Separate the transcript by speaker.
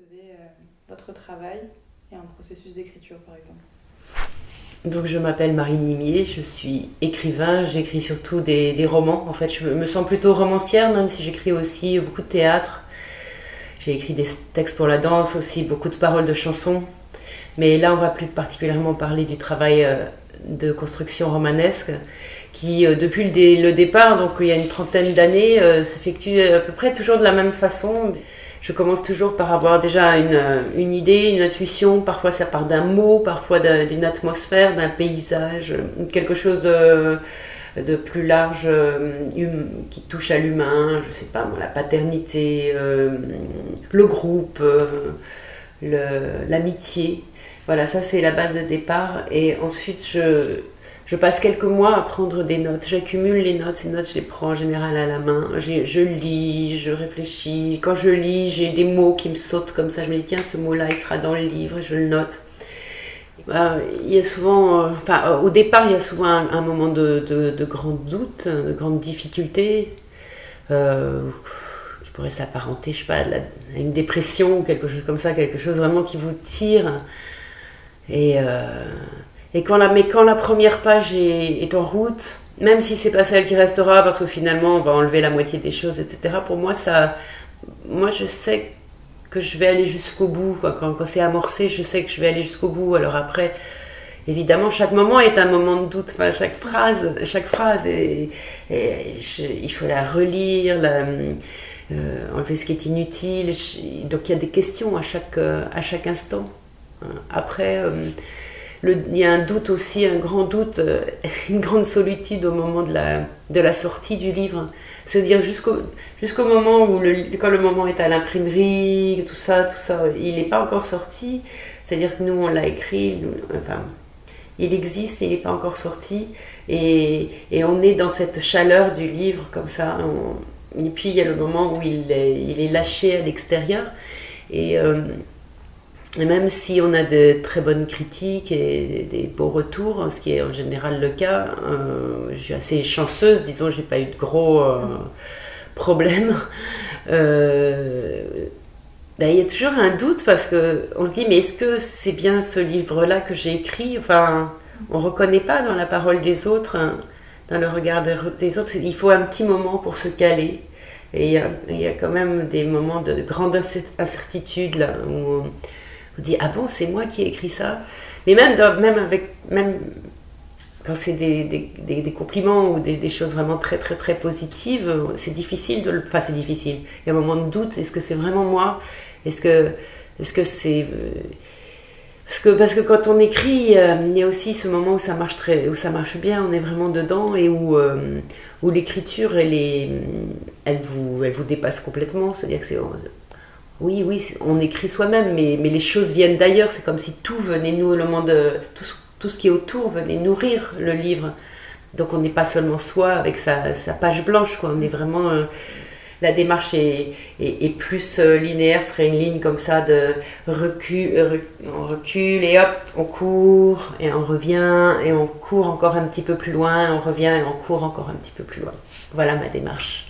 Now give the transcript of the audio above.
Speaker 1: concevez votre travail et un processus d'écriture, par exemple?
Speaker 2: Donc je m'appelle Marie Nimier, je suis écrivain, j'écris surtout des romans. En fait, je me sens plutôt romancière, même si j'écris aussi beaucoup de théâtre. J'ai écrit des textes pour la danse aussi, beaucoup de paroles de chansons. Mais là, on va plus particulièrement parler du travail de construction romanesque qui, depuis le départ, donc il y a une trentaine d'années, s'effectue à peu près toujours de la même façon. Je commence toujours par avoir déjà une idée, une intuition. Parfois, ça part d'un mot, parfois d'une atmosphère, d'un paysage, quelque chose de plus large qui touche à l'humain, je sais pas moi, la paternité, le groupe, l'amitié. Voilà, ça c'est la base de départ. Et ensuite, je passe quelques mois à prendre des notes. J'accumule les notes. Ces notes, je les prends en général à la main. Je lis, je réfléchis. Quand je lis, j'ai des mots qui me sautent comme ça. Je me dis, tiens, ce mot-là, il sera dans le livre. Et je le note. Il y a souvent, au départ, il y a souvent un moment de grand doute, de grande difficulté, qui pourrait s'apparenter, je sais pas, à une dépression ou quelque chose comme ça, quelque chose vraiment qui vous tire. Et quand la première page est en route, même si c'est pas celle qui restera, parce que finalement on va enlever la moitié des choses, etc. Pour moi, moi je sais que je vais aller jusqu'au bout. Quand c'est amorcé, je sais que je vais aller jusqu'au bout. Alors après, évidemment, chaque moment est un moment de doute. Enfin, chaque phrase, il faut la relire, enlever ce qui est inutile. Donc il y a des questions à chaque instant. Après, il y a un doute aussi, un grand doute, une grande solitude au moment de la sortie du livre. Se dire jusqu'au moment où quand le moment est à l'imprimerie, tout ça, il n'est pas encore sorti. C'est-à-dire que nous, on l'a écrit, il existe, il n'est pas encore sorti. Et on est dans cette chaleur du livre, comme ça. Et puis, il y a le moment où il est lâché à l'extérieur. Et même si on a de très bonnes critiques et des beaux retours, ce qui est en général le cas, je suis assez chanceuse, disons, j'ai pas eu de gros problèmes. Il y a toujours un doute parce qu'on se dit, mais est-ce que c'est bien ce livre-là que j'ai écrit? Enfin, on ne reconnaît pas dans la parole des autres, hein, dans le regard des autres. Il faut un petit moment pour se caler. Et il y a quand même des moments de grande incertitude là, où on dit, ah bon, c'est moi qui ai écrit ça. Mais même quand c'est des compliments ou des choses vraiment très très très positives, c'est difficile c'est difficile. Il y a un moment de doute, est-ce que c'est vraiment moi? Est-ce que c'est... Parce que quand on écrit, il y a aussi ce moment où ça marche bien, on est vraiment dedans et où l'écriture, elle vous dépasse complètement. C'est-à-dire que oui, on écrit soi-même, mais les choses viennent d'ailleurs. C'est comme si tout venait tout ce qui est autour venait nourrir le livre. Donc on n'est pas seulement soi avec sa page blanche, quoi. On est vraiment... la démarche est plus linéaire, serait une ligne comme ça de recul, on recule et hop, on court et on revient et on court encore un petit peu plus loin, on revient et on court encore un petit peu plus loin. Voilà ma démarche.